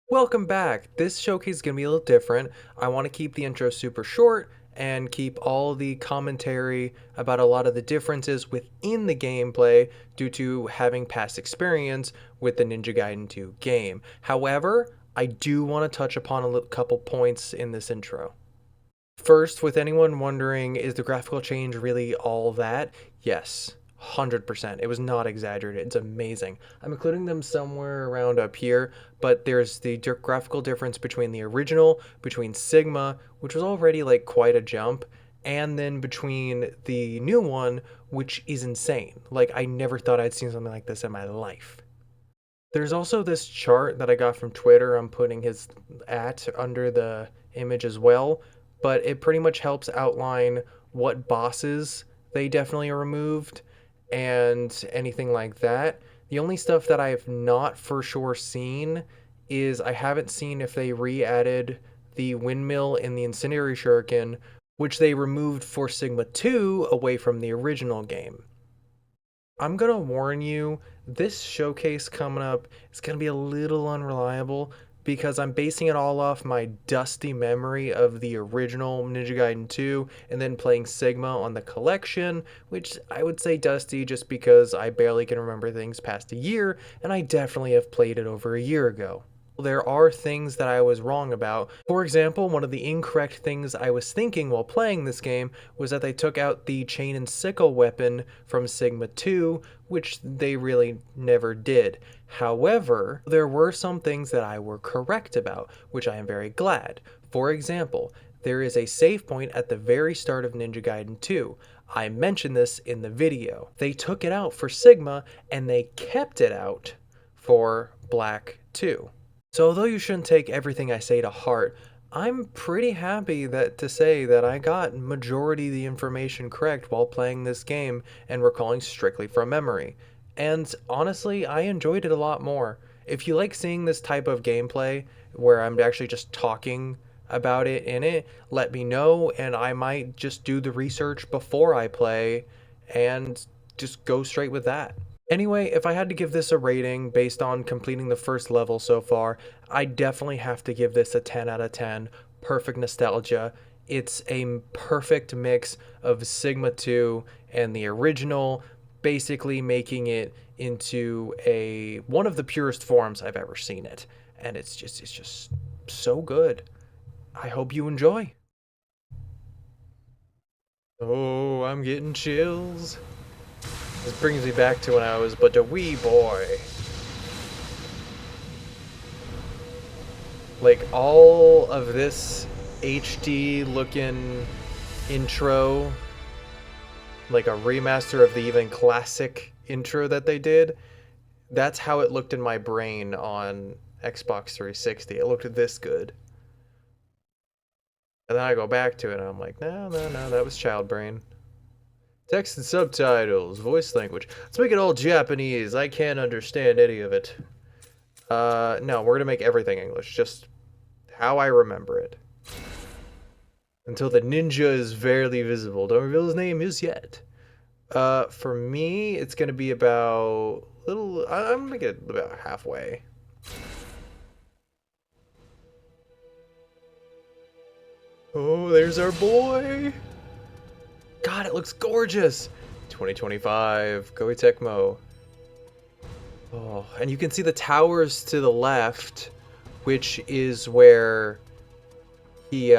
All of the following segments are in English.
Welcome back. This showcase is going to be a little different. I want to keep the intro super short and keep all the commentary about a lot of the differences within the gameplay due to having past experience with the Ninja Gaiden 2 game. However, I do want to touch upon a couple points in this intro. First, with anyone wondering, is the graphical change really all that? Yes, 100%. It was not exaggerated. It's amazing. I'm including them somewhere around up here, but there's the graphical difference between the original, between Sigma, which was already like quite a jump, and then between the new one, which is insane. Like, I never thought I'd seen something like this in my life. There's also this chart that I got from Twitter. I'm putting his at under the image as well, but it pretty much helps outline what bosses they definitely removed and anything like that. The only stuff that I have not for sure seen is I haven't seen if they re-added the windmill in the incendiary shuriken, which they removed for Sigma 2 away from the original game. I'm gonna warn you, this showcase coming up is gonna be a little unreliable because I'm basing it all off my dusty memory of the original Ninja Gaiden 2 and then playing Sigma on the collection, which I would say dusty just because I barely can remember things past a year, and I definitely have played it over a year ago. There are things that I was wrong about. For example, one of the incorrect things I was thinking while playing this game was that they took out the chain and sickle weapon from Sigma 2, which they really never did. However, there were some things that I were correct about, which I am very glad. For example, there is a save point at the very start of Ninja Gaiden 2. I mentioned this in the video. They took it out for Sigma, and they kept it out for Black 2. So although you shouldn't take everything I say to heart, I'm pretty happy to say that I got majority of the information correct while playing this game and recalling strictly from memory. And honestly, I enjoyed it a lot more. If you like seeing this type of gameplay where I'm actually just talking about it in it, let me know and I might just do the research before I play and just go straight with that. Anyway, if I had to give this a rating based on completing the first level so far, I definitely have to give this a 10 out of 10. Perfect nostalgia. It's a perfect mix of Sigma 2 and the original, basically making it into one of the purest forms I've ever seen it. And it's just so good. I hope you enjoy. Oh, I'm getting chills. This brings me back to when I was but a wee boy. Like, all of this HD looking intro, like a remaster of the even classic intro that they did, that's how it looked in my brain on Xbox 360. It looked this good. And then I go back to it and I'm like, no, that was child brain. Text and subtitles, voice language. Let's make it all Japanese. I can't understand any of it. No, we're gonna make everything English, just how I remember it. Until the ninja is barely visible. Don't reveal his name just yet. For me, it's gonna be about I'm gonna make it about halfway. Oh, there's our boy. God, it looks gorgeous. 2025, Koei Tecmo. Oh, and you can see the towers to the left, which is where he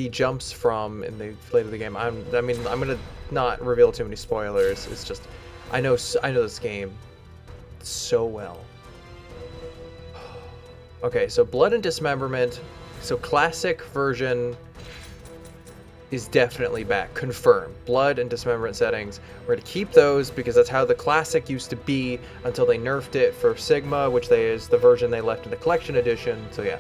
jumps from in the later the game. I mean, I'm gonna not reveal too many spoilers. It's just I know this game so well. Okay, so Blood and Dismemberment. So classic version is definitely back. Confirmed. Blood and Dismemberment settings. We're going to keep those because that's how the classic used to be until they nerfed it for Sigma, which is the version they left in the collection edition. So yeah.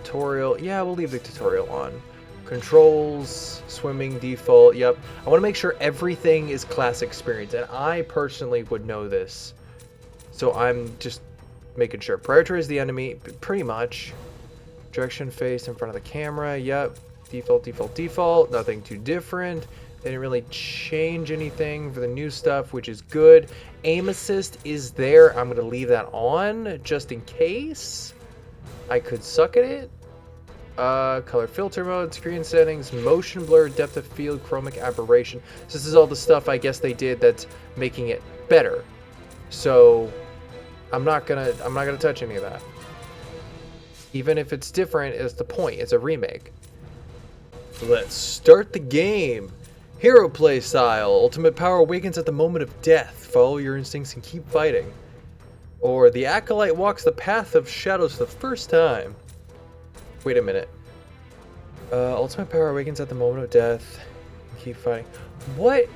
Tutorial. Yeah, we'll leave the tutorial on. Controls, swimming default. Yep. I want to make sure everything is classic experience, and I personally would know this. So I'm just making sure. Prioritize the enemy, pretty much. Direction face in front of the camera. Yep. Default, default, default. Nothing too different. They didn't really change anything for the new stuff, which is good. Aim assist is there. I'm going to leave that on just in case I could suck at it. Color filter mode, screen settings, motion blur, depth of field, chromic aberration. So this is all the stuff I guess they did that's making it better. So I'm not gonna touch any of that. Even if it's different, it's the point. It's a remake. Let's start the game. Hero play style. Ultimate power awakens at the moment of death. Follow your instincts and keep fighting. Or the acolyte walks the path of shadows for the first time. Wait a minute. Ultimate power awakens at the moment of death. Keep fighting. What?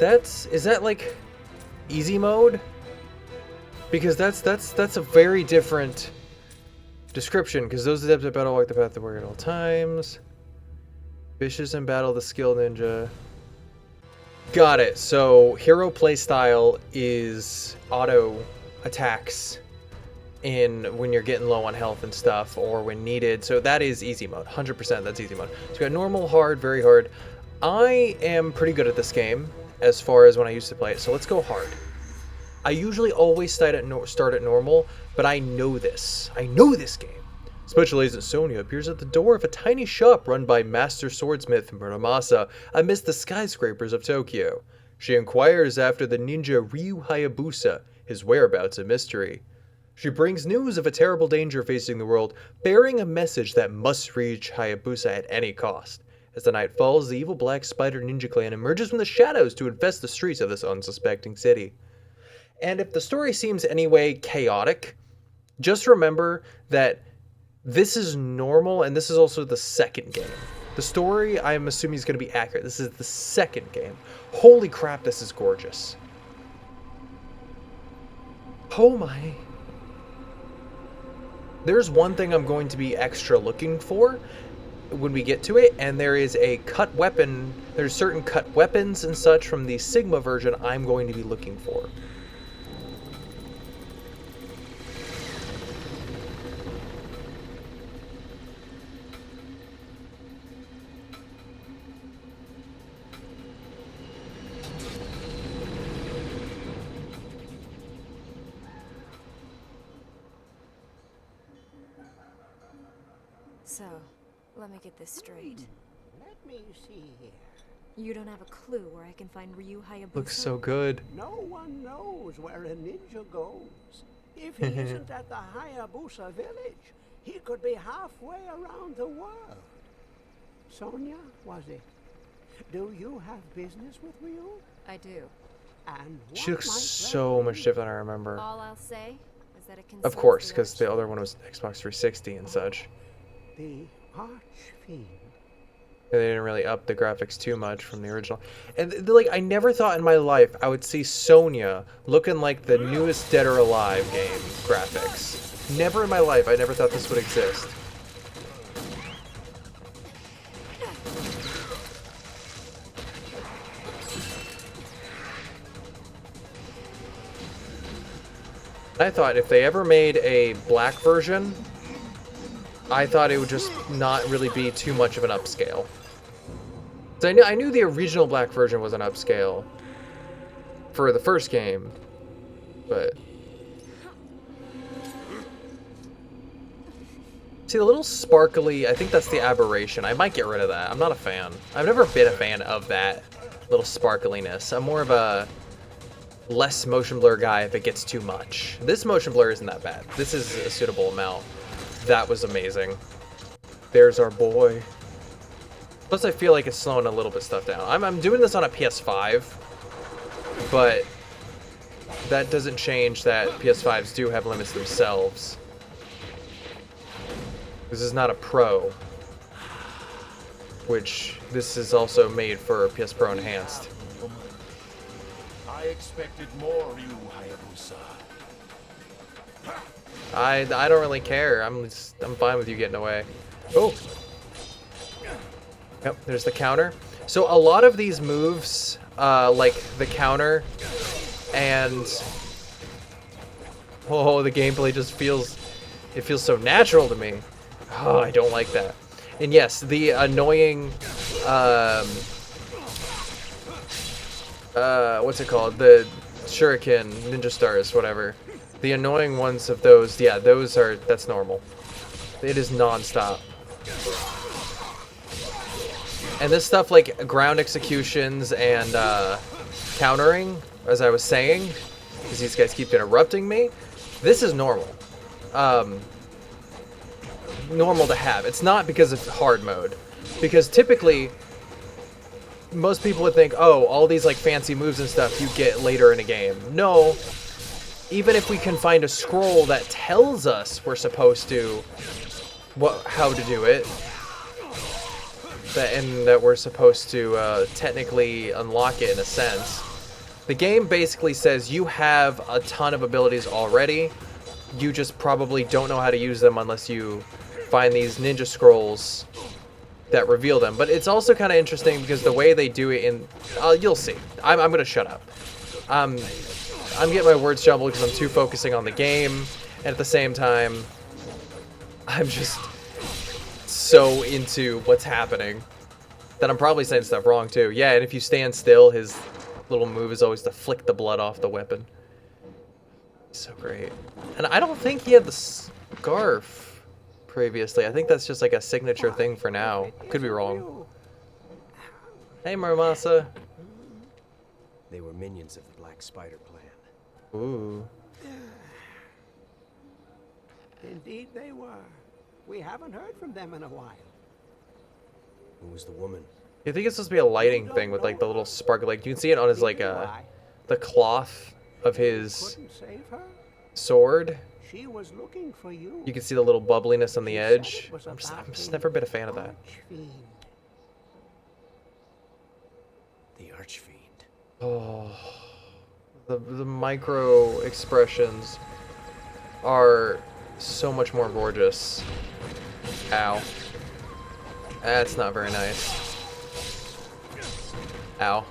Is that like easy mode? Because that's a very different description. Because those adepts at battle walk the path of warrior at all times. Vicious in battle, the skilled ninja. Got it. So hero playstyle is auto attacks in when you're getting low on health and stuff, or when needed. So that is easy mode. 100% that's easy mode. So we got normal, hard, very hard. I am pretty good at this game as far as when I used to play it. So let's go hard. I usually always start at normal, but I know this. I know this game. Special Agent Sonya appears at the door of a tiny shop run by Master Swordsmith Muramasa amidst the skyscrapers of Tokyo. She inquires after the ninja Ryu Hayabusa, his whereabouts a mystery. She brings news of a terrible danger facing the world, bearing a message that must reach Hayabusa at any cost. As the night falls, the evil Black Spider Ninja Clan emerges from the shadows to infest the streets of this unsuspecting city. And if the story seems anyway chaotic, just remember that this is normal, and this is also the second game. The story, I'm assuming, is going to be accurate. This is the second game. Holy crap, this is gorgeous. Oh my. There's one thing I'm going to be extra looking for when we get to it, and there is a cut weapon. There's certain cut weapons and such from the Sigma version I'm going to be looking for. So, let me get this straight. Let me see here. You don't have a clue where I can find Ryu Hayabusa? Looks so good. No one knows where a ninja goes. If he isn't at the Hayabusa village, he could be halfway around the world. Sonya, was it? Do you have business with Ryu? I do. And She looks so much different than I remember. All I'll say is that it can. Of course, because the other one was Xbox 360 and such. The Archfiend. They didn't really up the graphics too much from the original. And like, I never thought in my life I would see Sonya looking like the newest Dead or Alive game graphics. Never in my life, I never thought this would exist. I thought if they ever made a black version, I thought it would just not really be too much of an upscale. So I knew the original black version was an upscale for the first game, but... See, the little sparkly, I think that's the aberration. I might get rid of that. I'm not a fan. I've never been a fan of that little sparkliness. I'm more of a less motion blur guy if it gets too much. This motion blur isn't that bad. This is a suitable amount. That was amazing. There's our boy. Plus, I feel like it's slowing a little bit stuff down. I'm doing this on a PS5, but that doesn't change that PS5s do have limits themselves. This is not a Pro, which this is also made for PS Pro Enhanced. I expected more Ryu Hayabusa. I don't really care. I'm fine with you getting away. Oh. Yep, there's the counter. So a lot of these moves, like the counter and the gameplay just feels so natural to me. Oh, I don't like that. And yes, the annoying what's it called? The shuriken, ninja stars, whatever. The annoying ones of those, yeah, that's normal. It is non-stop. And this stuff like ground executions and countering, as I was saying, because these guys keep interrupting me, this is normal. Normal to have. It's not because of hard mode. Because typically, most people would think, oh, all these like fancy moves and stuff you get later in a game. No. Even if we can find a scroll that tells us we're supposed to, how to do it, and that we're supposed to technically unlock it in a sense. The game basically says you have a ton of abilities already. You just probably don't know how to use them unless you find these ninja scrolls that reveal them. But it's also kind of interesting because the way they do it in... you'll see. I'm going to shut up. I'm getting my words jumbled because I'm too focusing on the game. And at the same time, I'm just so into what's happening that I'm probably saying stuff wrong too. Yeah, and if you stand still, his little move is always to flick the blood off the weapon. So great. And I don't think he had the scarf previously. I think that's just like a signature thing for now. Could be wrong. Hey, Muramasa. They were minions of the Black Spider clan. Ooh. Indeed they were. We haven't heard from them in a while. Who was the woman? You think it's supposed to be a lighting thing with like the little sparkle? Like you can see it on his like the cloth of his Couldn't save her. sword. She was looking for you. You can see the little bubbliness on the She said edge. it was I'm about just the never been a fan of that. Archfiend. The Archfiend. Oh, the micro expressions are so much more gorgeous. Ow. That's not very nice. Ow.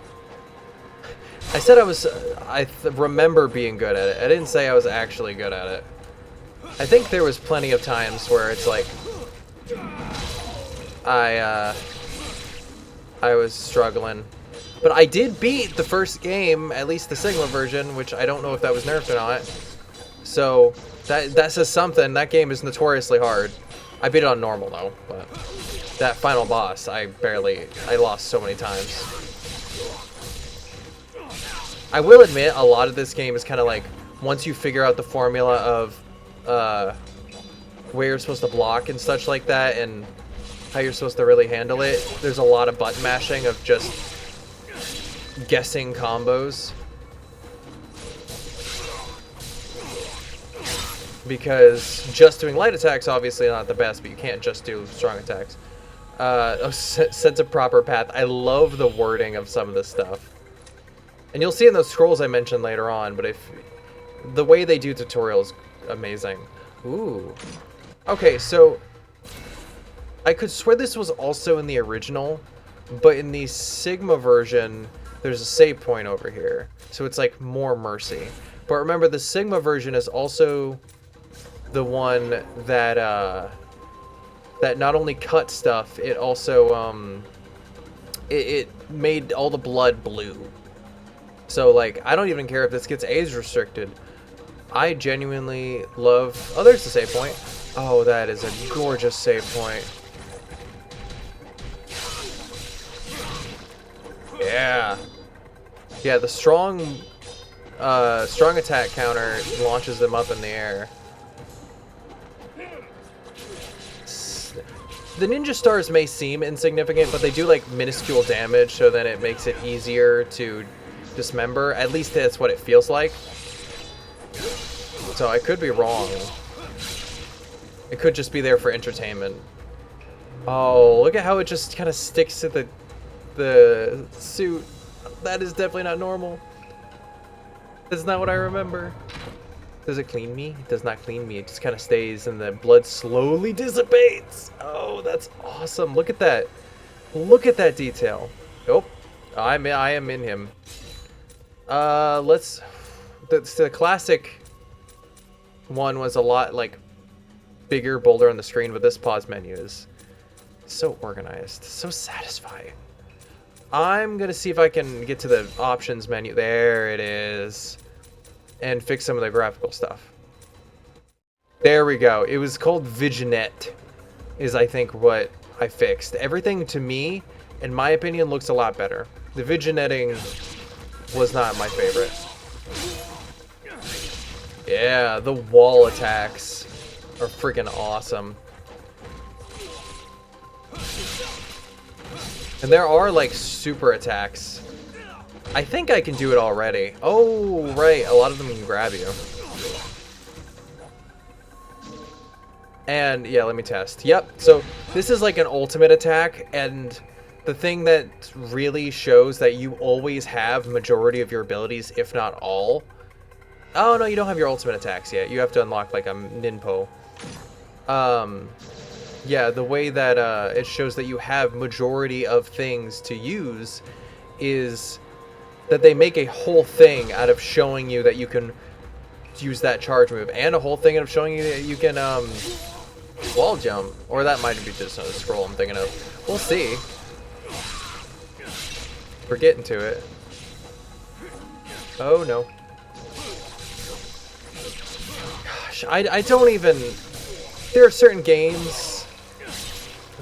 I said I remember being good at it. I didn't say I was actually good at it. I think there was plenty of times where it's like I was struggling. But I did beat the first game, at least the Sigma version, which I don't know if that was nerfed or not. So that says something. That game is notoriously hard. I beat it on normal though, but that final boss, I lost so many times. I will admit, a lot of this game is kind of like, once you figure out the formula of where you're supposed to block and such like that, and how you're supposed to really handle it, there's a lot of button mashing of just guessing combos. Because just doing light attacks obviously not the best, but you can't just do strong attacks. Sets a proper path. I love the wording of some of this stuff. And you'll see in those scrolls I mentioned later on, but if the way they do tutorials, amazing. Ooh. Okay, so I could swear this was also in the original, but in the Sigma version, there's a save point over here. So it's like more mercy. But remember, the Sigma version is also the one that that not only cut stuff, it also it made all the blood blue. So like, I don't even care if this gets age restricted. I genuinely love... Oh, there's the save point. Oh, that is a gorgeous save point. Yeah. Yeah, the strong attack counter launches them up in the air. The ninja stars may seem insignificant, but they do like minuscule damage, so then it makes it easier to dismember. At least that's what it feels like. So I could be wrong. It could just be there for entertainment. Oh, look at how it just kind of sticks to the suit. That is definitely not normal. That's not what I remember. Does it clean me? It does not clean me. It just kind of stays and the blood slowly dissipates. Oh, that's awesome. Look at that. Look at that detail. Oh, I am in him. The classic one was a lot like bigger, bolder on the screen, but this pause menu is so organized, so satisfying. I'm gonna see if I can get to the options menu. There it is. And fix some of the graphical stuff. There we go. It was called Vignette, is I think what I fixed. Everything to me, in my opinion, looks a lot better. The vignetting was not my favorite. Yeah, the wall attacks are freaking awesome. And there are like super attacks. I think I can do it already. Oh, right. A lot of them can grab you. And yeah, let me test. Yep. So this is like an ultimate attack. And the thing that really shows that you always have majority of your abilities, if not all. Oh, no, you don't have your ultimate attacks yet. You have to unlock like a Ninpo. Yeah, the way that it shows that you have majority of things to use is that they make a whole thing out of showing you that you can use that charge move, and a whole thing out of showing you that you can wall jump. Or that might be just a scroll I'm thinking of. We'll see. We're getting to it. Oh no. Gosh, I don't even... There are certain games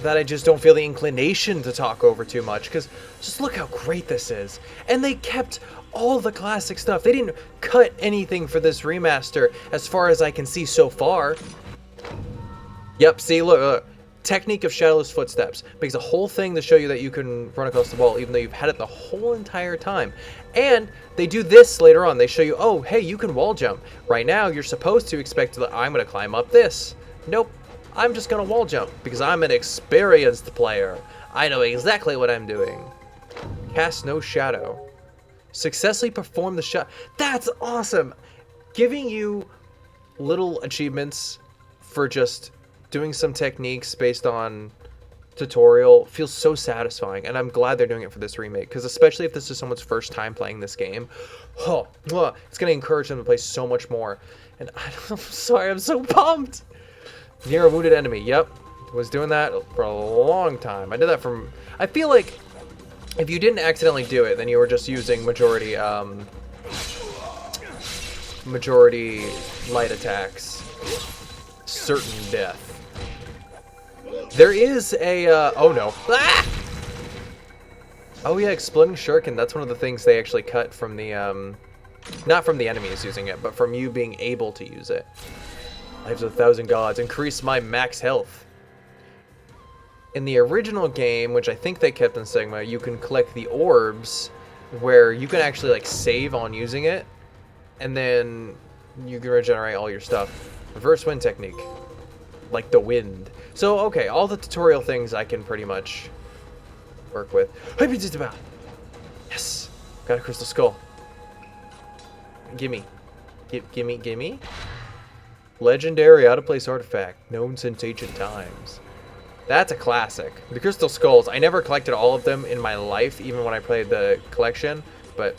that I just don't feel the inclination to talk over too much, because just look how great this is. And they kept all the classic stuff. They didn't cut anything for this remaster as far as I can see so far. Yep, see, look. Technique of Shadowless Footsteps makes a whole thing to show you that you can run across the wall even though you've had it the whole entire time. And they do this later on. They show you, oh, hey, you can wall jump. Right now, you're supposed to expect that I'm going to climb up this. Nope. I'm just gonna wall jump because I'm an experienced player. I know exactly what I'm doing. Cast no shadow. Successfully perform the shot. That's awesome! Giving you little achievements for just doing some techniques based on tutorial feels so satisfying, and I'm glad they're doing it for this remake, because especially if this is someone's first time playing this game, oh, it's gonna encourage them to play so much more. And I'm sorry, I'm so pumped! Near a wounded enemy. Yep. Was doing that for a long time. I did that from... I feel like if you didn't accidentally do it, then you were just using majority light attacks. Certain death. There is a... oh no. Ah! Oh yeah, Exploding Shuriken. That's one of the things they actually cut from the... not from the enemies using it, but from you being able to use it. Lives of 1,000 gods. Increase my max health. In the original game, which I think they kept in Sigma, you can collect the orbs where you can actually like save on using it, and then you can regenerate all your stuff. Reverse wind technique. Like the wind. So, okay, all the tutorial things I can pretty much work with. Yes! Got a crystal skull. Gimme. Gimme. Legendary out-of-place artifact, known since ancient times. That's a classic. The crystal skulls, I never collected all of them in my life, even when I played the collection, but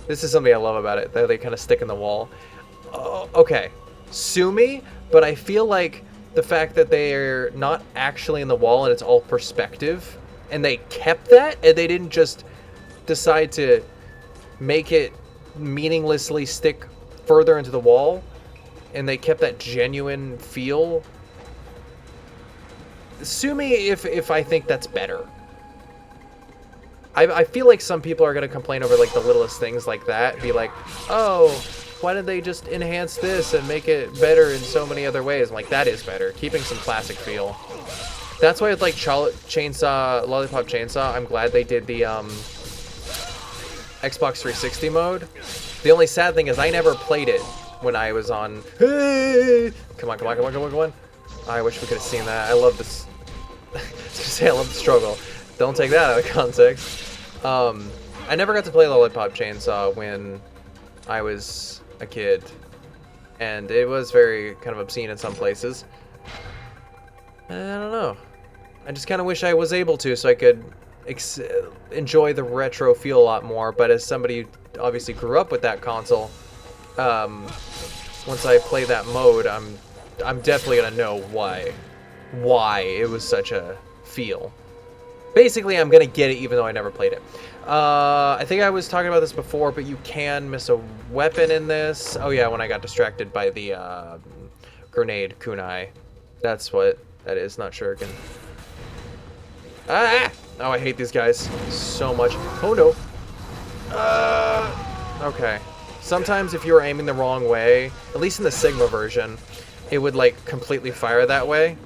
this is something I love about it, that they kind of stick in the wall. Okay, sue me, but I feel like the fact that they're not actually in the wall and it's all perspective, and they kept that, and they didn't just decide to make it meaninglessly stick further into the wall, and they kept that genuine feel. Sue me if I think that's better. I feel like some people are going to complain over like the littlest things like that. Be like, oh, why did they just enhance this and make it better in so many other ways? I'm like, that is better. Keeping some classic feel. That's why with like Lollipop Chainsaw, I'm glad they did the Xbox 360 mode. The only sad thing is I never played it when I was on... Come on. I wish we could have seen that. I love this. I was gonna say, I love the struggle. Don't take that out of context. I never got to play Lollipop Chainsaw when I was a kid. And it was very kind of obscene in some places. I don't know. I just kind of wish I was able to, so I could enjoy the retro feel a lot more. But as somebody who obviously grew up with that console, once I play that mode, I'm definitely gonna know why it was such a feel. Basically, I'm going to get it even though I never played it. I think I was talking about this before, but you can miss a weapon in this. Oh yeah, when I got distracted by the grenade kunai. That's what that is, not shuriken. Ah! Oh, I hate these guys so much. Oh no. Okay. Sometimes if you were aiming the wrong way, at least in the Sigma version, it would like completely fire that way.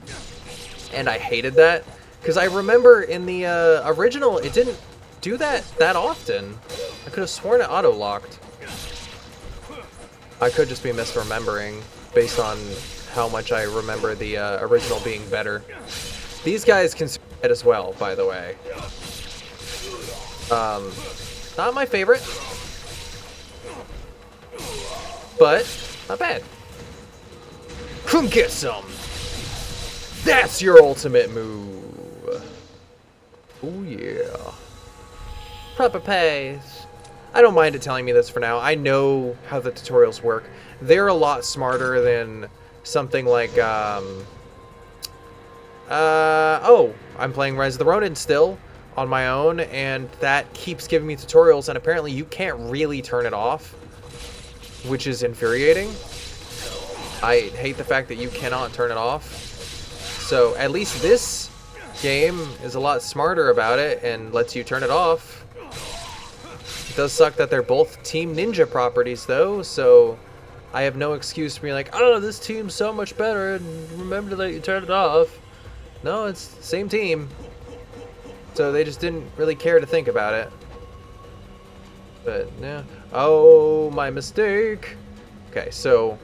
And I hated that. Because I remember in the original, it didn't do that often. I could have sworn it auto-locked. I could just be misremembering based on how much I remember the original being better. These guys can hit as well, by the way. Not my favorite, but not bad. Come get some. That's your ultimate move. Oh yeah. Proper pace. I don't mind it telling me this for now. I know how the tutorials work. They're a lot smarter than something like, oh, I'm playing Rise of the Ronin still on my own, and that keeps giving me tutorials, and apparently you can't really turn it off, which is infuriating. I hate the fact that you cannot turn it off. So at least this game is a lot smarter about it and lets you turn it off. It does suck that they're both Team Ninja properties though, so I have no excuse for being like, oh, this team's so much better and remember to let you turn it off. No, it's the same team. So they just didn't really care to think about it. But yeah. Oh, my mistake. Okay, so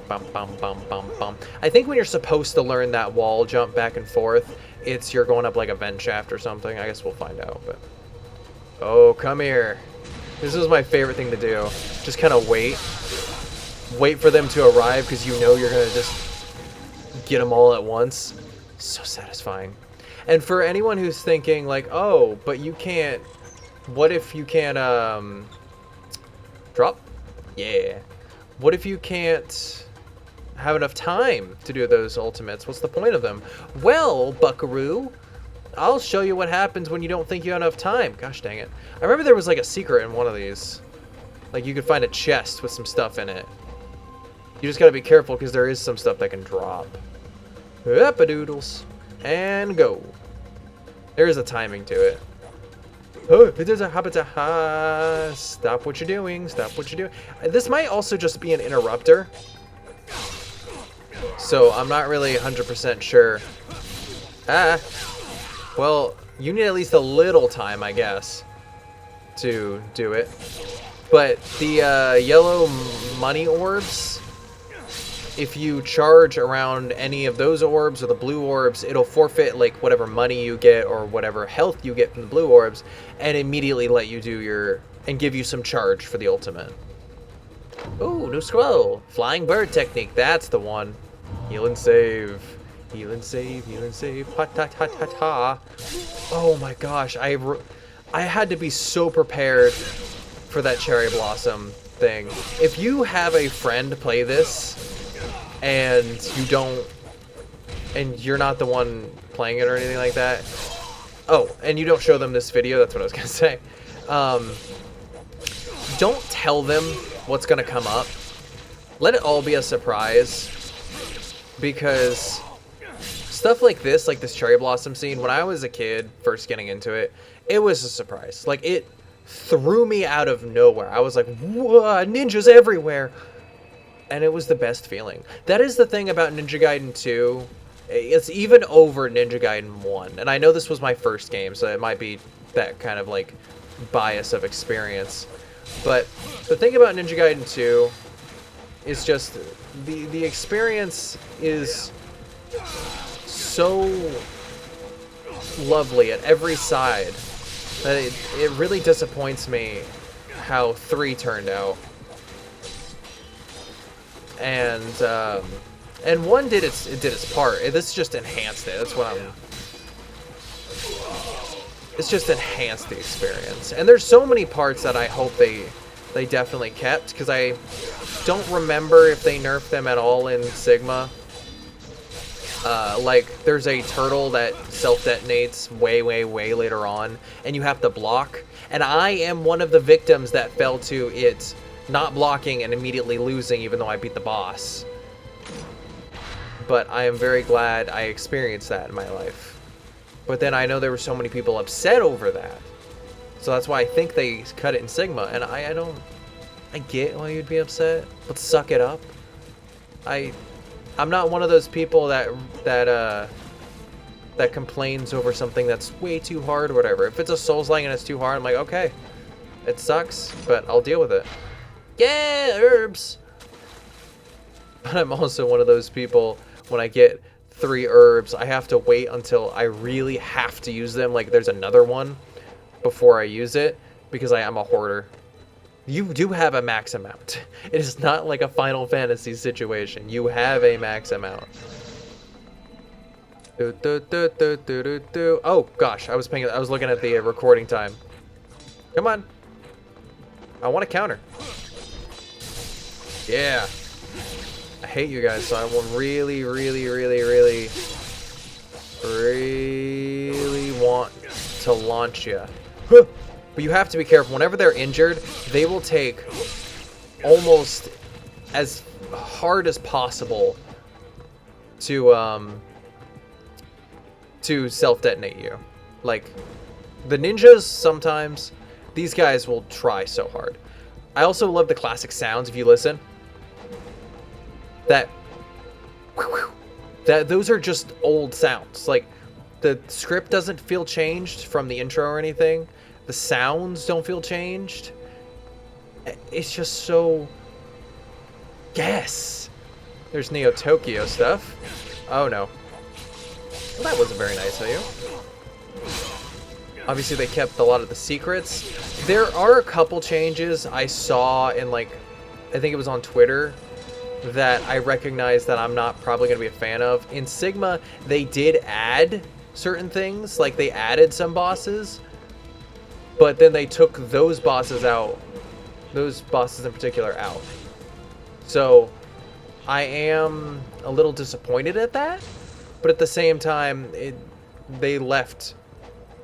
bum, bum, bum, bum, bum. I think when you're supposed to learn that wall jump back and forth, it's you're going up like a vent shaft or something. I guess we'll find out. But oh, come here. This is my favorite thing to do. Just kind of wait for them to arrive because you know you're gonna just get them all at once. So satisfying. And for anyone who's thinking like, oh, but you can't. What if you can't drop? Yeah. What if you can't have enough time to do those ultimates? What's the point of them? Well, buckaroo, I'll show you what happens when you don't think you have enough time. Gosh dang it. I remember there was like a secret in one of these. Like you could find a chest with some stuff in it. You just gotta be careful because there is some stuff that can drop. Up-a-doodles. And go. There is a timing to it. Oh, it is a habita. Stop what you're doing. Stop what you're doing. This might also just be an interrupter. So I'm not really 100% sure. Ah. Well, you need at least a little time, I guess, to do it. But the yellow money orbs, if you charge around any of those orbs or the blue orbs, it'll forfeit like whatever money you get or whatever health you get from the blue orbs and immediately let you do your and give you some charge for the ultimate. Ooh, new scroll. Flying bird technique. That's the one. Heal and save. Heal and save. Heal and save. Ha ta ta ta ta. Oh my gosh. I had to be so prepared for that cherry blossom thing. If you have a friend play this and you're not the one playing it or anything like that. Oh, and you don't show them this video, that's what I was gonna say. Don't tell them what's gonna come up. Let it all be a surprise. Because stuff like this cherry blossom scene, when I was a kid first getting into it, it was a surprise. Like it threw me out of nowhere. I was like, whoa, ninjas everywhere. And it was the best feeling. That is the thing about Ninja Gaiden 2. It's even over Ninja Gaiden 1. And I know this was my first game, so it might be that kind of like bias of experience. But the thing about Ninja Gaiden 2 is just the experience is so lovely at every side that it really disappoints me how 3 turned out. And 1 did its part. This just enhanced it. That's what I'm. It's just enhanced the experience. And there's so many parts that I hope they definitely kept, because I don't remember if they nerfed them at all in Sigma. Like, there's a turtle that self-detonates way later on, and you have to block. And I am one of the victims that fell to it not blocking and immediately losing, even though I beat the boss. But I am very glad I experienced that in my life. But then I know there were so many people upset over that. So that's why I think they cut it in Sigma. And I don't... I get why you'd be upset, but suck it up. I'm not one of those people that complains over something that's way too hard or whatever. If it's a Souls-like and it's too hard, I'm like, okay, it sucks, but I'll deal with it. Yeah, herbs! But I'm also one of those people, when I get 3 herbs, I have to wait until I really have to use them, like there's another one, before I use it, because I am a hoarder. You do have a max amount. It is not like a Final Fantasy situation. You have a max amount. Oh gosh, I was looking at the recording time. Come on. I want to counter. Yeah. I hate you guys, so I will really want to launch you. But you have to be careful. Whenever they're injured, they will take almost as hard as possible to self-detonate you. Like, the ninjas sometimes, these guys will try so hard. I also love the classic sounds if you listen. Those are just old sounds. Like, the script doesn't feel changed from the intro or anything. The sounds don't feel changed. It's just so... Yes! There's Neo Tokyo stuff. Oh no. Well, that wasn't very nice of you. Obviously they kept a lot of the secrets. There are a couple changes I saw in, like, I think it was on Twitter, that I recognize that I'm not probably going to be a fan of. In Sigma, they did add certain things. Like, they added some bosses, but then they took those bosses out. Those bosses in particular out. So, I am a little disappointed at that. But at the same time, they left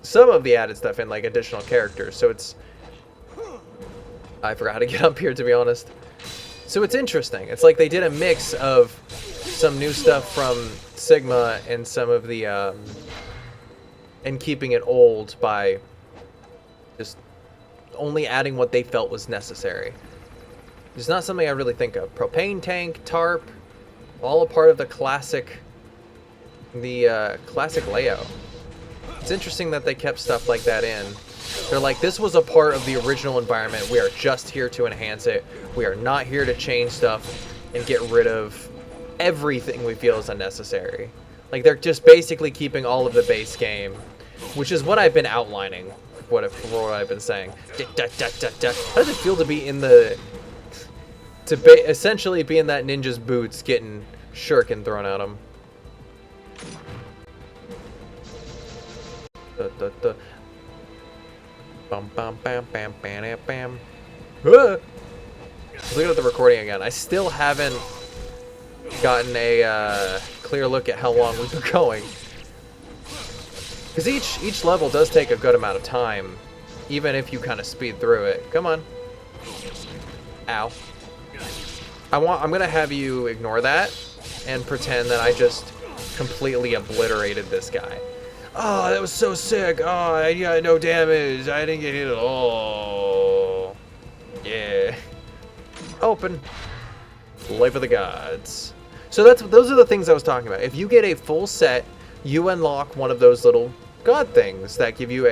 some of the added stuff in, like additional characters. So it's... I forgot how to get up here, to be honest. So it's interesting. It's like they did a mix of some new stuff from Sigma and some of the... and keeping it old by just only adding what they felt was necessary. It's not something I really think of. Propane tank, tarp, all a part of the classic... classic layout. It's interesting that they kept stuff like that in. They're like, this was a part of the original environment. We are just here to enhance it. We are not here to change stuff and get rid of everything we feel is unnecessary. Like, they're just basically keeping all of the base game, which is what I've been outlining, what I've been saying. How does it feel to be in the... essentially be in that ninja's boots getting shuriken thrown at him? Bam bam bam bam bam bam. Look at the recording again. I still haven't gotten a clear look at how long we've been going. Because each level does take a good amount of time, even if you kind of speed through it. Come on. Ow. I'm gonna have you ignore that and pretend that I just completely obliterated this guy. Oh, that was so sick. Oh, I got no damage. I didn't get hit at all. Yeah. Open. Life of the gods. So those are the things I was talking about. If you get a full set, you unlock one of those little god things that give you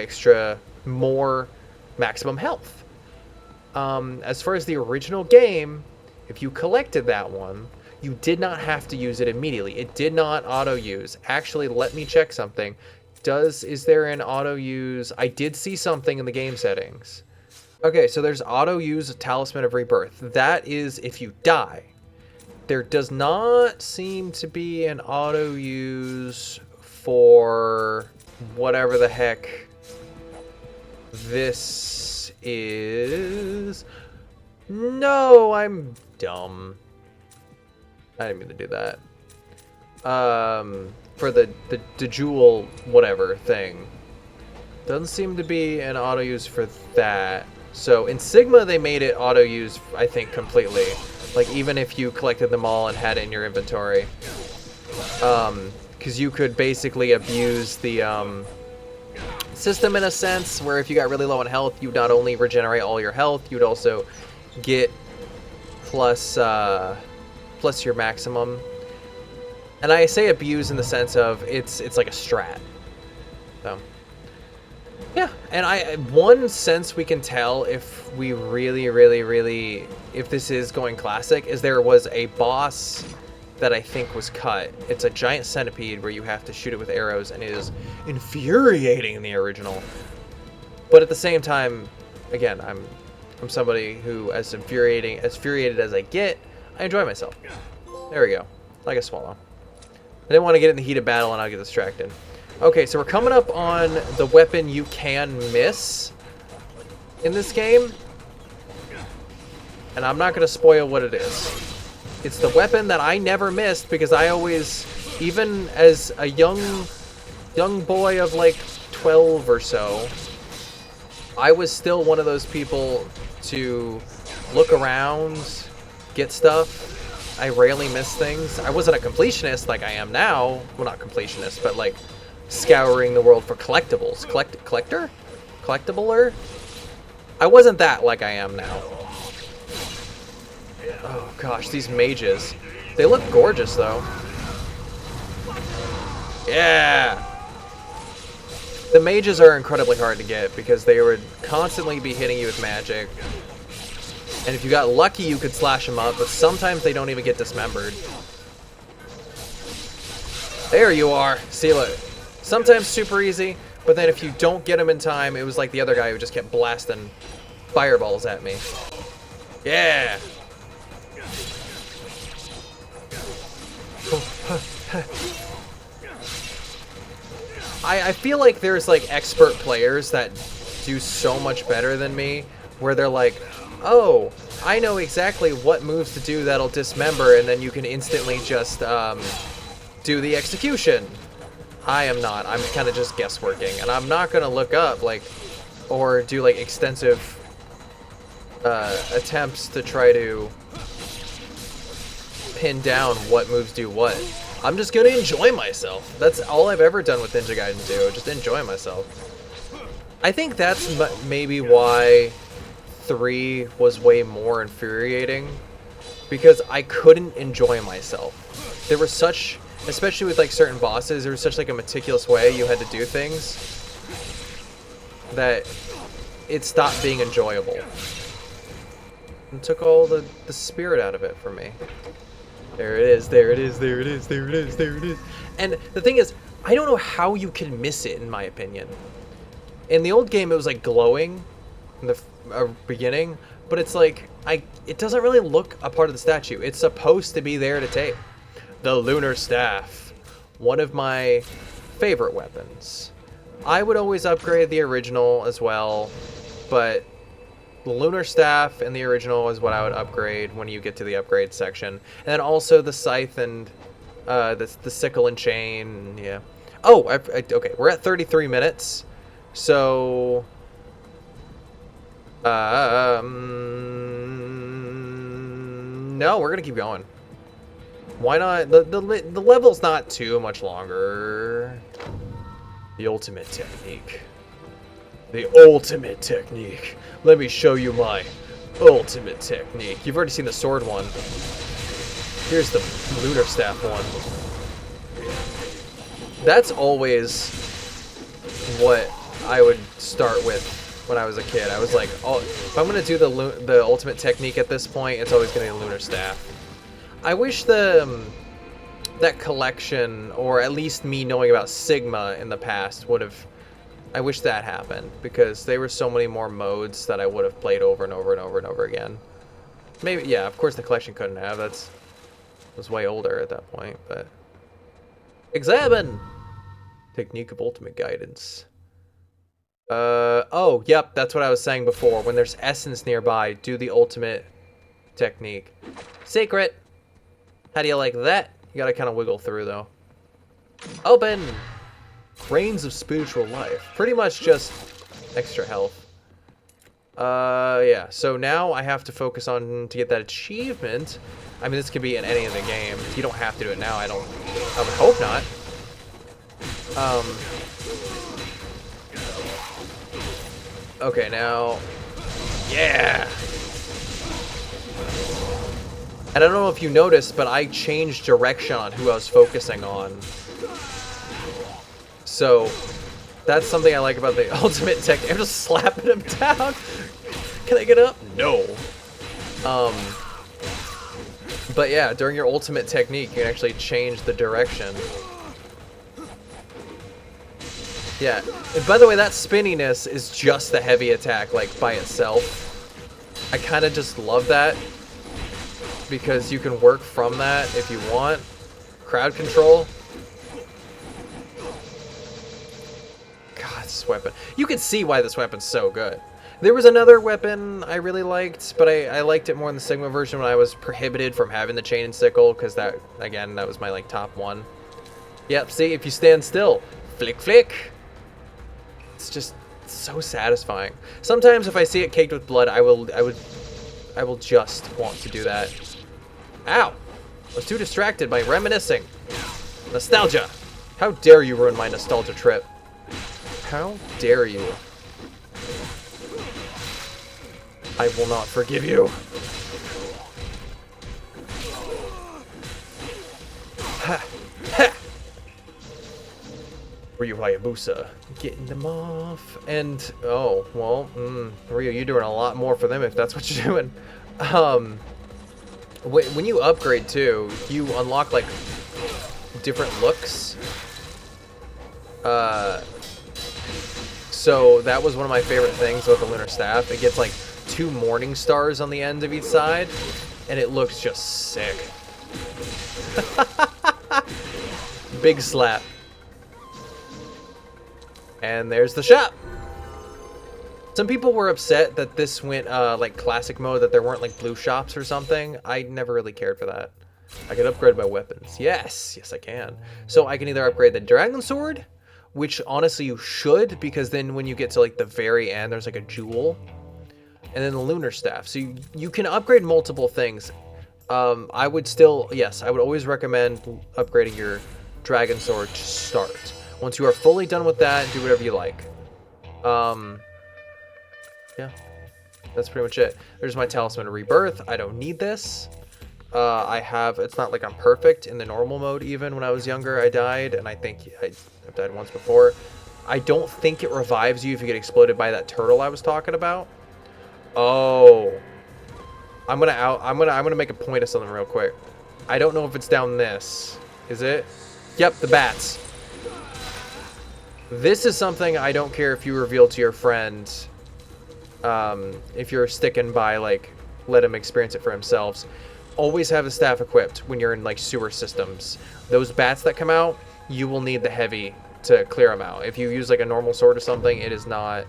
more maximum health. As far as the original game, if you collected that one, you did not have to use it immediately. It did not auto-use. Actually, let me check something. Is there an auto-use? I did see something in the game settings. Okay, so there's auto-use Talisman of Rebirth. That is if you die. There does not seem to be an auto-use for whatever the heck this is. No, I'm dumb. I didn't mean to do that. for the jewel whatever thing. Doesn't seem to be an auto use for that. So in Sigma they made it auto use, I think, completely. Like even if you collected them all and had it in your inventory. Because you could basically abuse the system in a sense, where if you got really low on health, you'd not only regenerate all your health, you'd also get plus your maximum. And I say abuse in the sense of it's like a strat. So yeah, and one sense we can tell if we really if this is going classic is there was a boss that I think was cut. It's a giant centipede where you have to shoot it with arrows, and it is infuriating in the original. But at the same time, again, I'm somebody who, as infuriated as I get, I enjoy myself. There we go, like a swallow. I didn't want to get in the heat of battle and I'll get distracted. Okay, so we're coming up on the weapon you can miss in this game. And I'm not going to spoil what it is. It's the weapon that I never missed because I always, even as a young boy of like 12 or so, I was still one of those people to look around, get stuff. I rarely miss things. I wasn't a completionist like I am now. Well, not completionist, but like scouring the world for collectibles. Collectibler? I wasn't that like I am now. Oh gosh, these mages. They look gorgeous though. Yeah! The mages are incredibly hard to get because they would constantly be hitting you with magic. And if you got lucky, you could slash them up, but sometimes they don't even get dismembered. There you are. See, look. Sometimes super easy, but then if you don't get them in time, it was like the other guy who just kept blasting fireballs at me. Yeah! I feel like there's like expert players that do so much better than me, where they're like, oh, I know exactly what moves to do that'll dismember, and then you can instantly just do the execution. I am not. I'm kind of just guessworking, and I'm not gonna look up like or do like extensive attempts to try to pin down what moves do what. I'm just gonna enjoy myself. That's all I've ever done with Ninja Gaiden 2, just enjoy myself. I think that's maybe why 3 was way more infuriating, because I couldn't enjoy myself. There was such, especially with like certain bosses, there was such like a meticulous way you had to do things that it stopped being enjoyable. And took all the spirit out of it for me. There it is, there it is, there it is, there it is, there it is. And the thing is, I don't know how you can miss it, in my opinion. In the old game, it was like glowing in the beginning, but it's like, it doesn't really look a part of the statue. It's supposed to be there to take. The Lunar Staff, one of my favorite weapons. I would always upgrade the original as well, but the Lunar Staff and the original is what I would upgrade when you get to the upgrade section. And then also the Scythe and the Sickle and Chain, yeah. Oh, okay, we're at 33 minutes, so... no, we're gonna keep going. Why not? The level's not too much longer. The ultimate technique. The ultimate technique. Let me show you my ultimate technique. You've already seen the sword one. Here's the Lunar Staff one. That's always what I would start with when I was a kid. I was like, oh, if I'm gonna do the ultimate technique at this point, it's always gonna be the Lunar Staff. I wish that collection, or at least me knowing about Sigma in the past, would have. I wish that happened, because there were so many more modes that I would have played over and over and over and over again. Maybe, yeah, of course the collection couldn't have. Was way older at that point, but examine technique of ultimate guidance. Oh, yep, that's what I was saying before. When there's essence nearby, do the ultimate technique. Secret. How do you like that, You gotta kind of wiggle through, though. Open! Grains of spiritual life. Pretty much just extra health. Yeah. So now I have to focus on to get that achievement. I mean, this could be in any of the games. You don't have to do it now. I would hope not. Okay, now... Yeah! And I don't know if you noticed, but I changed direction on who I was focusing on. So, that's something I like about the ultimate tech. I'm just slapping him down. Can I get up? No. But yeah, during your ultimate technique, you can actually change the direction. Yeah. And by the way, that spinniness is just the heavy attack, like, by itself. I kind of just love that. Because you can work from that if you want. Crowd control. God, this weapon. You can see why this weapon's so good. There was another weapon I really liked, but I liked it more in the Sigma version when I was prohibited from having the chain and sickle, because that, again, that was my, like, top one. Yep, see, if you stand still, flick, flick. It's just so satisfying. Sometimes if I see it caked with blood, I will just want to do that. Ow! I was too distracted by reminiscing. Nostalgia! How dare you ruin my nostalgia trip? How dare you? I will not forgive you. Ha! Ha! Ryu Hayabusa. Getting them off. And, oh, well, Ryu, you're doing a lot more for them if that's what you're doing. When you upgrade, too, you unlock, like, different looks. So that was one of my favorite things with the Lunar Staff. It gets, like, 2 morning stars on the end of each side, and it looks just sick. Big slap. And there's the shop. Some people were upset that this went like classic mode, that there weren't like blue shops or something. I never really cared for that. I could upgrade my weapons. Yes, I can. So I can either upgrade the Dragon Sword, which honestly you should, because then when you get to like the very end, there's like a jewel. And then the Lunar Staff. So you can upgrade multiple things. I would still, yes, I would always recommend upgrading your Dragon Sword to start. Once you are fully done with that, do whatever you like. Yeah, that's pretty much it. There's my Talisman of Rebirth. I don't need this. It's not like I'm perfect in the normal mode. Even when I was younger, I died, and I think I've died once before. I don't think it revives you if you get exploded by that turtle I was talking about. Oh, I'm gonna make a point of something real quick. I don't know if it's down this. Is it? Yep, the bats. This is something I don't care if you reveal to your friend. If you're sticking by, like, let him experience it for themselves. Always have the staff equipped when you're in, like, sewer systems. Those bats that come out, you will need the heavy to clear them out. If you use, like, a normal sword or something, it is not...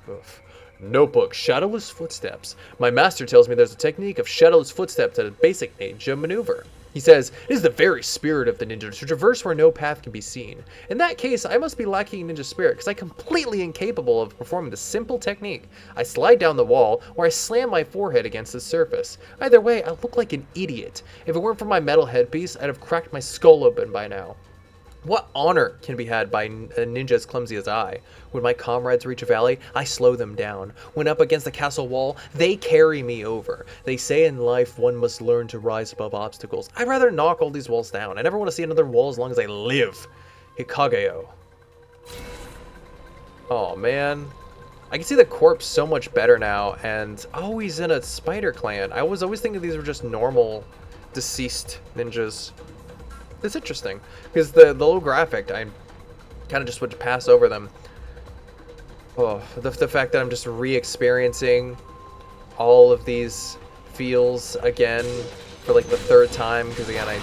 Oof. Notebook, Shadowless Footsteps. My master tells me there's a technique of Shadowless Footsteps at a basic ninja maneuver. He says, it is the very spirit of the ninja to traverse where no path can be seen. In that case, I must be lacking ninja spirit, because I'm completely incapable of performing the simple technique. I slide down the wall, or I slam my forehead against the surface. Either way, I look like an idiot. If it weren't for my metal headpiece, I'd have cracked my skull open by now. What honor can be had by a ninja as clumsy as I? When my comrades reach a valley, I slow them down. When up against the castle wall, they carry me over. They say in life one must learn to rise above obstacles. I'd rather knock all these walls down. I never want to see another wall as long as I live. Hikageo. Oh man. I can see the corpse so much better now, and oh, he's in a spider clan. I was always thinking these were just normal deceased ninjas. It's interesting, because the little graphic, I kind of just would pass over them. Oh, the fact that I'm just re-experiencing all of these feels again for like the 3rd time, because again I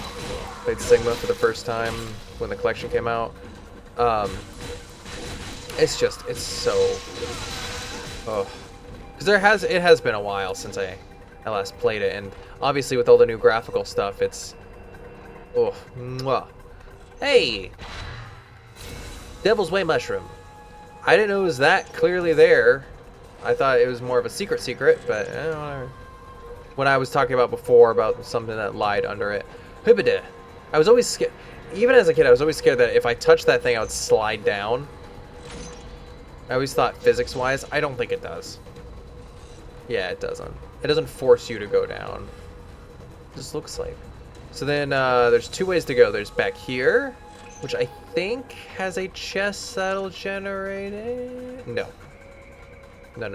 played Sigma for the first time when the collection came out. It's so... Oh. Because it has been a while since I last played it, and obviously with all the new graphical stuff, it's Oh, mwah. Hey! Devil's Way Mushroom. I didn't know it was that clearly there. I thought it was more of a secret, but whatever. When I was talking about before about something that lied under it. Hibbida. I was always scared. Even as a kid, I was always scared that if I touched that thing, I would slide down. I always thought physics-wise. I don't think it does. Yeah, it doesn't. It doesn't force you to go down. It just looks like. So then there's two ways to go. There's back here, which I think has a chest that'll generate it. No. No.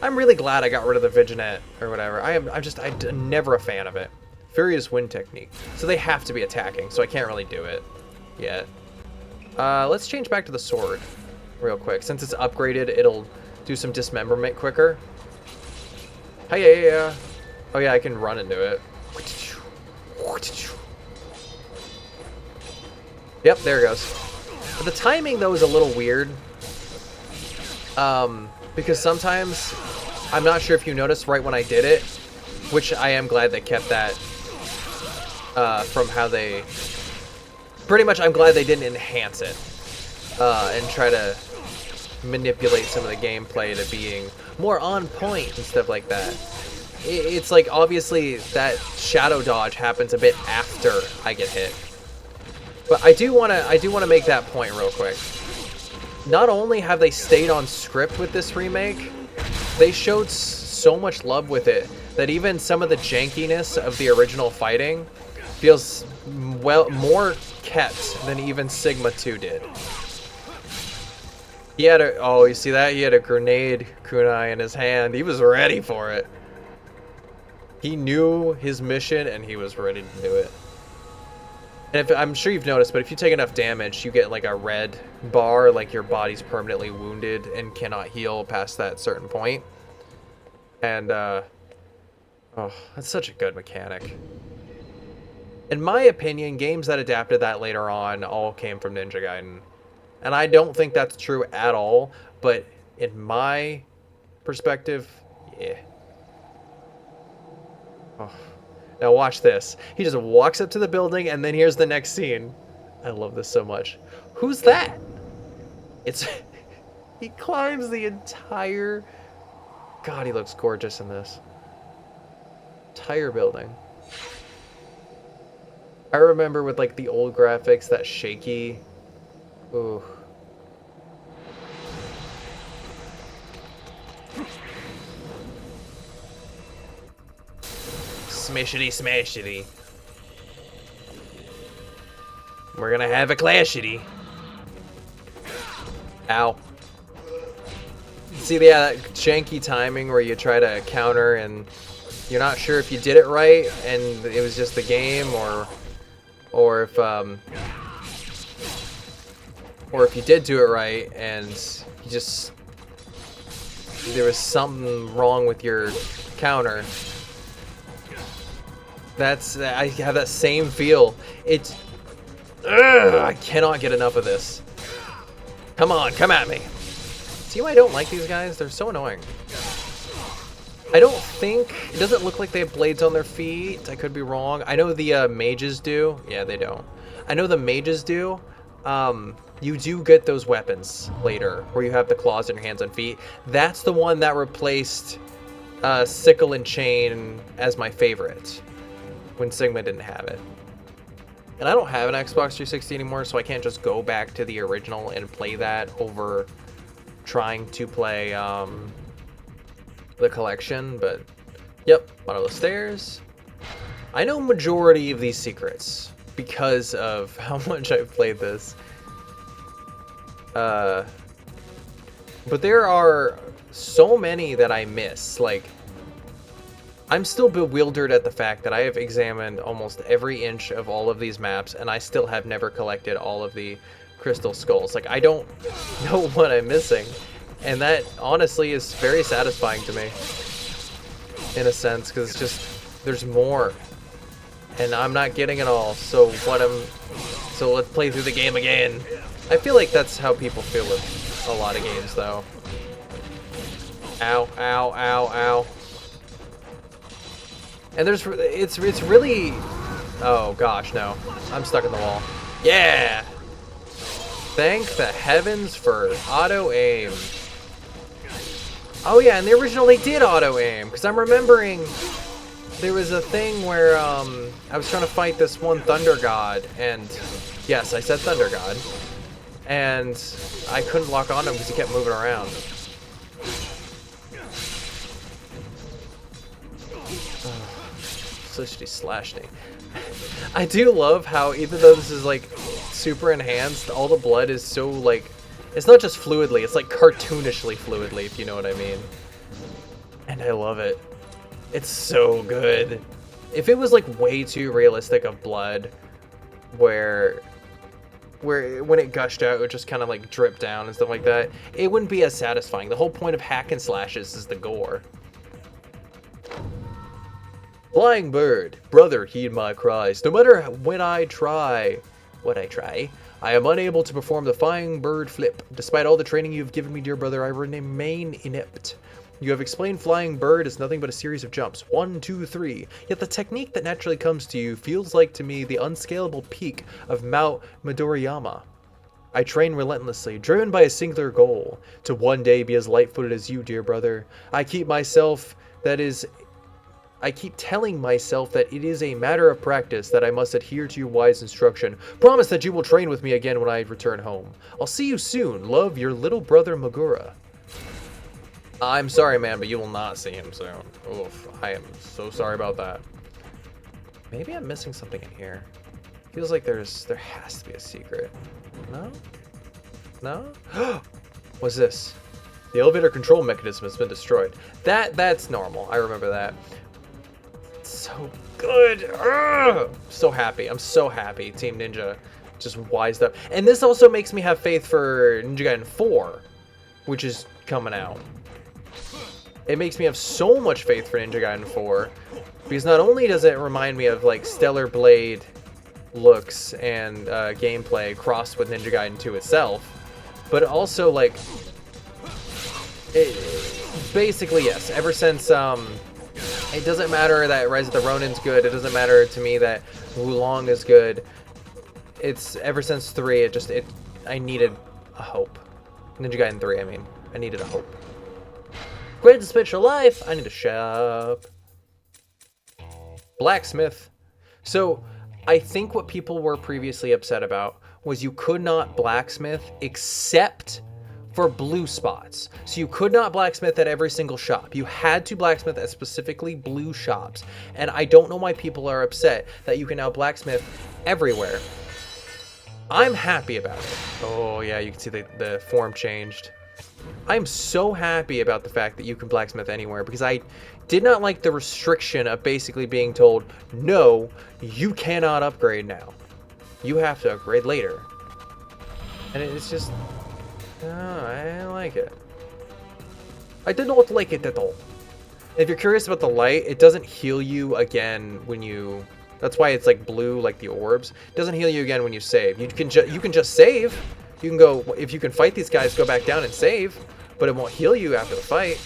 I'm really glad I got rid of the Viginet or whatever. I'm never a fan of it. Furious Wind technique. So they have to be attacking, so I can't really do it yet. Let's change back to the sword real quick. Since it's upgraded, it'll do some dismemberment quicker. Hey, yeah. Oh yeah, I can run into it. Yep, there it goes. But the timing though is a little weird. Because sometimes, I'm not sure if you noticed right when I did it, which I am glad they kept that from how they... Pretty much I'm glad they didn't enhance it and try to manipulate some of the gameplay to being more on point and stuff like that. It's like, obviously, that shadow dodge happens a bit after I get hit. But I do want to make that point real quick. Not only have they stayed on script with this remake, they showed so much love with it that even some of the jankiness of the original fighting feels more kept than even Sigma 2 did. He had a, oh, you see that? He had a grenade kunai in his hand. He was ready for it. He knew his mission and he was ready to do it. And I'm sure you've noticed, but if you take enough damage, you get like a red bar, like your body's permanently wounded and cannot heal past that certain point. And, oh, that's such a good mechanic. In my opinion, games that adapted that later on all came from Ninja Gaiden. And I don't think that's true at all, but in my perspective, yeah. Oh. Now watch this. He just walks up to the building and then here's the next scene. I love this so much. Who's that? It's... He climbs the entire... God, he looks gorgeous in this. Entire building. I remember with like the old graphics, that shaky... Ooh. Smashity smashity. We're gonna have a clashity. Ow. See, yeah, that janky timing where you try to counter and you're not sure if you did it right and it was just the game, or if you did do it right and you just, there was something wrong with your counter. I have that same feel. It's... I cannot get enough of this. Come on, come at me. See why I don't like these guys? They're so annoying. I don't think... It doesn't look like they have blades on their feet. I could be wrong. I know the mages do. Yeah, they don't. I know the mages do. You do get those weapons later, where you have the claws in your hands and feet. That's the one that replaced Sickle and Chain as my favorite, when Sigma didn't have it. And I don't have an Xbox 360 anymore, so I can't just go back to the original and play that over trying to play the collection, but yep, bottom of the stairs. I know majority of these secrets because of how much I've played this. But there are so many that I miss, like, I'm still bewildered at the fact that I have examined almost every inch of all of these maps and I still have never collected all of the crystal skulls. Like, I don't know what I'm missing. And that honestly is very satisfying to me, in a sense, because it's just, there's more. And I'm not getting it all, so let's play through the game again. I feel like that's how people feel with a lot of games, though. Ow, ow, ow, ow. And it's really, oh gosh, no, I'm stuck in the wall. Yeah. Thank the heavens for auto aim. Oh yeah, and the original they did auto aim, because I'm remembering there was a thing where I was trying to fight this one Thunder God, and yes, I said Thunder God, and I couldn't lock on him because he kept moving around. Such slashed me. I do love how even though this is like super enhanced, all the blood is so like, it's not just fluidly, it's like cartoonishly fluidly, if you know what I mean. And I love it. It's so good. If it was like way too realistic of blood, where when it gushed out, it would just kind of like drip down and stuff like that, it wouldn't be as satisfying. The whole point of hack and slashes is the gore. Flying bird, brother, heed my cries. No matter when I try, I am unable to perform the flying bird flip. Despite all the training you have given me, dear brother, I remain inept. You have explained flying bird is nothing but a series of jumps. 1, 2, 3. Yet the technique that naturally comes to you feels like to me the unscalable peak of Mount Midoriyama. I train relentlessly, driven by a singular goal, to one day be as light-footed as you, dear brother. I keep telling myself that it is a matter of practice, that I must adhere to your wise instruction. Promise that you will train with me again when I return home. I'll see you soon. Love, your little brother Magura. I'm sorry, man, but you will not see him soon. Oof, I am so sorry about that. Maybe I'm missing something in here. Feels like there has to be a secret. No? No? What's this? The elevator control mechanism has been destroyed. That's normal. I remember that. So good. Ugh! So happy. I'm so happy Team Ninja just wised up. And this also makes me have faith for Ninja Gaiden 4, which is coming out. It makes me have so much faith for Ninja Gaiden 4, because not only does it remind me of like Stellar Blade looks and gameplay crossed with Ninja Gaiden 2 itself, but also like basically yes, ever since it doesn't matter that Rise of the Ronin's good, it doesn't matter to me that Wulong is good. It's ever since 3, I needed a hope. Ninja Gaiden 3, I mean. I needed a hope. Great to spit your life, I need a shop. Blacksmith. So, I think what people were previously upset about was you could not blacksmith except for blue spots. So you could not blacksmith at every single shop. You had to blacksmith at specifically blue shops. And I don't know why people are upset that you can now blacksmith everywhere. I'm happy about it. Oh yeah, you can see the form changed. I'm so happy about the fact that you can blacksmith anywhere, because I did not like the restriction of basically being told, no, you cannot upgrade now. You have to upgrade later. And it's just, oh, I didn't like it. I did not like it at all. If you're curious about the light, it doesn't heal you again when you, that's why it's like blue, like the orbs. It doesn't heal you again when you save. You can just save. You can go, if you can fight these guys, go back down and save, but it won't heal you after the fight.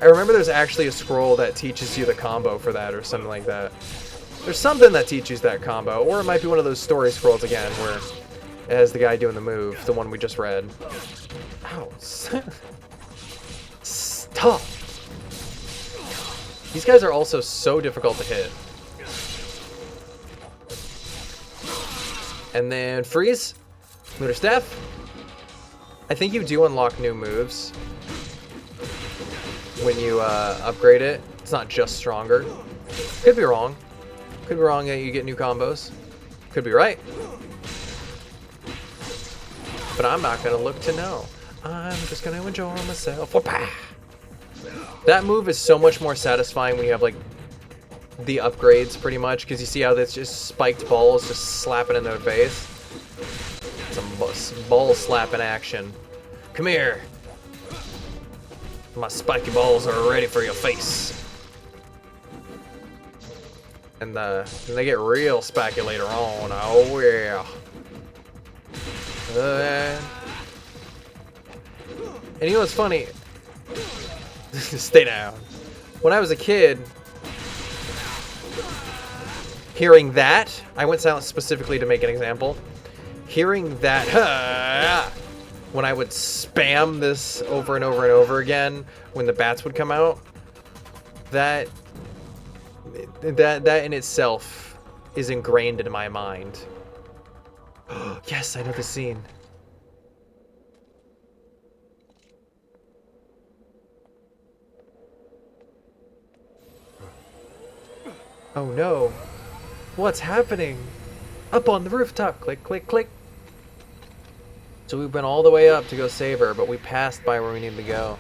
I remember there's actually a scroll that teaches you the combo for that or something like that. There's something that teaches that combo, or it might be one of those story scrolls again where it has the guy doing the move, the one we just read. Ow. Stop. These guys are also so difficult to hit. And then freeze. Lunar Staff. I think you do unlock new moves when you upgrade it. It's not just stronger. Could be wrong. Could be wrong that you get new combos. Could be right. But I'm not going to look to know. I'm just going to enjoy myself. Whoop-ah! That move is so much more satisfying when you have like the upgrades pretty much, because you see how that's just spiked balls just slapping in their face. Some ball slapping action. Come here. My spiky balls are ready for your face. And they get real spiky later on. Oh yeah. And you know what's funny? Stay down. When I was a kid, hearing that, I went silent specifically to make an example. Hearing that, when I would spam this over and over and over again, when the bats would come out, that in itself is ingrained into my mind. Yes, I know the scene. Oh no. What's happening? Up on the rooftop. Click, click, click. So we've been all the way up to go save her, but we passed by where we need to go.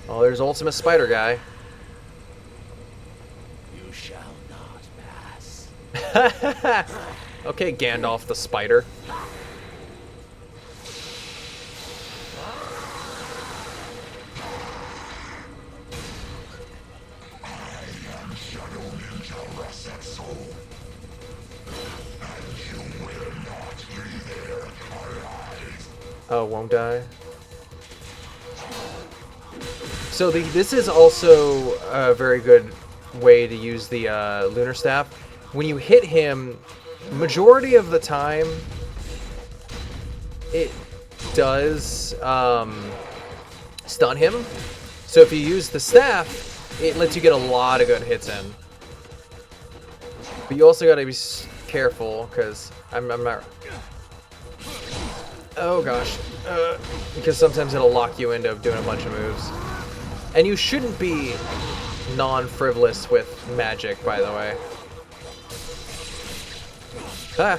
Oh, there's Ultimate Spider Guy. You shall not pass. Okay, Gandalf the Spider. Oh, won't die. So this is also a very good way to use the Lunar Staff. When you hit him, majority of the time, it does stun him. So if you use the staff, it lets you get a lot of good hits in. But you also gotta be careful, because I'm not... Oh gosh. Because sometimes it'll lock you into doing a bunch of moves. And you shouldn't be non-frivolous with magic, by the way. Ah!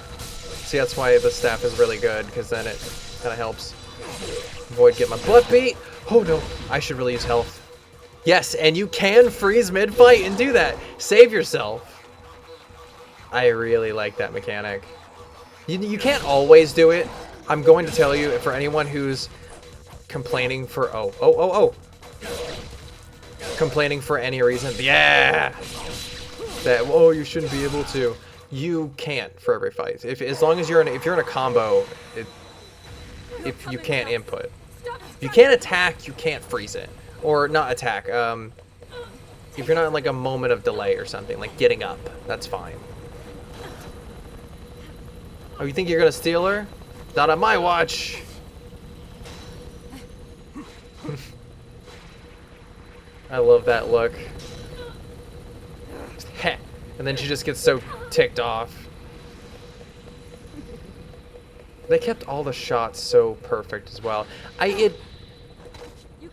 See, that's why the staff is really good, because then it kind of helps avoid getting my butt beat. Oh no, I should really use health. Yes, and you can freeze mid-fight and do that. Save yourself. I really like that mechanic. You can't always do it. I'm going to tell you, for anyone who's complaining for... complaining for any reason. Yeah! That, oh, you shouldn't be able to. You can't for every fight. As long as you're in a combo, if you can't input. If you can't attack, you can't freeze it. Or not attack. If you're not in like a moment of delay or something, like getting up, that's fine. Oh, you think you're gonna steal her? Not on my watch. I love that look. Heh. And then she just gets so ticked off. They kept all the shots so perfect as well. You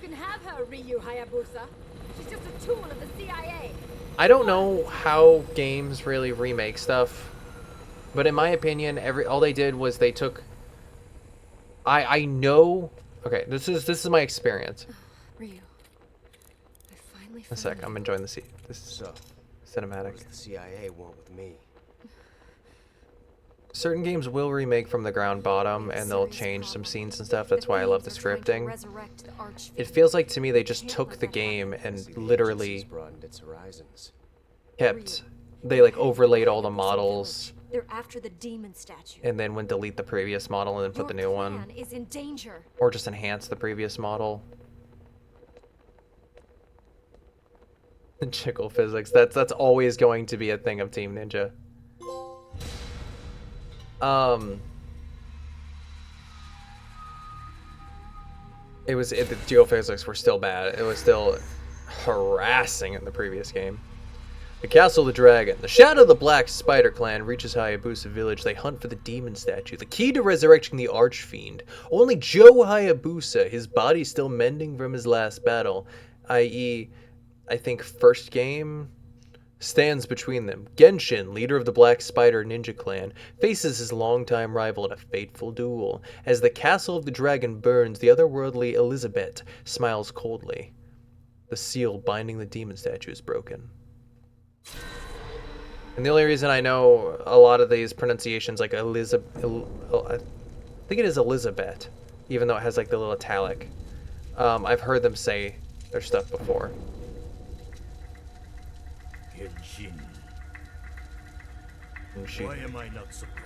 can have her, Ryu Hayabusa. She's just a tool of the CIA. I don't know how games really remake stuff, but in my opinion, all they did was they took. I know. Okay, this is my experience. Ryu, I finally A found sec, you. I'm enjoying the scene. This is So, cinematic. what does the CIA want with me? Certain games will remake from the ground bottom, and they'll Serious change some problem. scenes and stuff. That's why I love the Aliens are trying to scripting. resurrect the Archfiend. It feels like to me they just Can't took let the that game happen. and See, the literally agency's broadened its horizons. kept. They like overlaid all the models, They're after the demon statue. and then would delete the previous model and then put the new one, plan is in danger. or just enhance the previous model. Chickle physics. That's always going to be a thing of Team Ninja. The geophysics were still bad. It was still harassing in the previous game. The Castle of the Dragon. The shadow of the Black Spider Clan reaches Hayabusa Village. They hunt for the demon statue, the key to resurrecting the Archfiend. Only Joe Hayabusa, his body still mending from his last battle, i.e., I think first game, stands between them. Genshin, leader of the Black Spider Ninja Clan, faces his longtime rival in a fateful duel. As the Castle of the Dragon burns, the otherworldly Elizabeth smiles coldly. The seal binding the demon statue is broken. And the only reason I know a lot of these pronunciations, like I think it is Elizabeth, even though it has like the little italic. I've heard them say their stuff before. Genshin. And she, Why am I not surprised?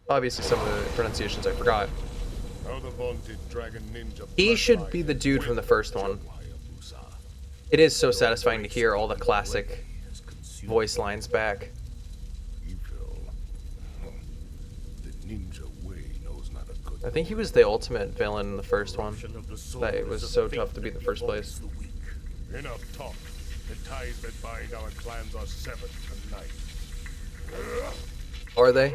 obviously some of the pronunciations I forgot. How the vaunted dragon ninja He should be the dude from the first one. It is so satisfying to hear all the classic voice lines back. The ninja way knows not a good. I think he was the ultimate villain in the first one. That it was so tough to beat in the first place. Enough talk. The ties that bind our clans are severed tonight. Are they?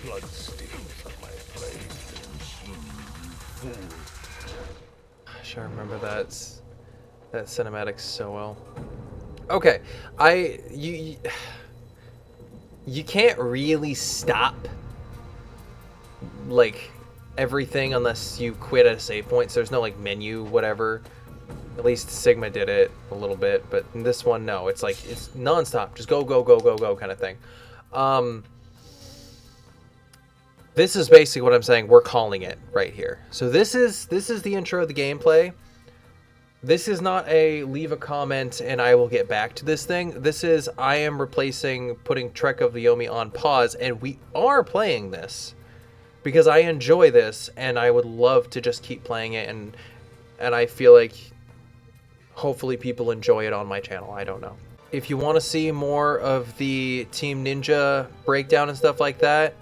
Bloodstains on my blade. Gosh, I remember that cinematic so well. Okay, you can't really stop like everything unless you quit at a save point. So there's no like menu, whatever. At least Sigma did it a little bit, but in this one, no. It's like it's nonstop, just go, go, go, go, go, kind of thing. This is basically what I'm saying. We're calling it right here. So this is the intro of the gameplay. This is not a leave a comment and I will get back to this thing. This is I am putting Trek of the Yomi on pause, and we are playing this because I enjoy this and I would love to just keep playing it, and I feel like hopefully people enjoy it on my channel. I don't know. If you want to see more of the Team Ninja breakdown and stuff like that,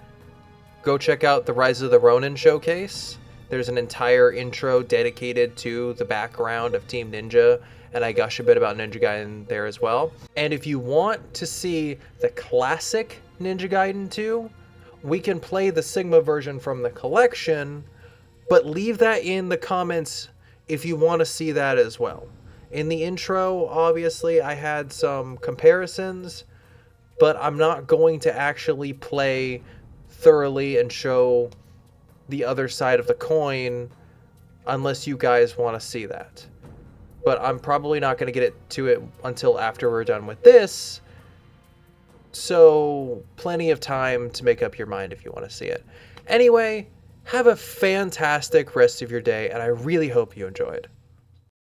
go check out the Rise of the Ronin showcase. There's an entire intro dedicated to the background of Team Ninja, and I gush a bit about Ninja Gaiden there as well. And if you want to see the classic Ninja Gaiden 2, we can play the Sigma version from the collection, but leave that in the comments if you want to see that as well. In the intro, obviously, I had some comparisons, but I'm not going to actually play thoroughly and show the other side of the coin unless you guys want to see that. But I'm probably not going to get to it until after we're done with this. So plenty of time to make up your mind if you want to see it. Anyway, have a fantastic rest of your day, and I really hope you enjoyed.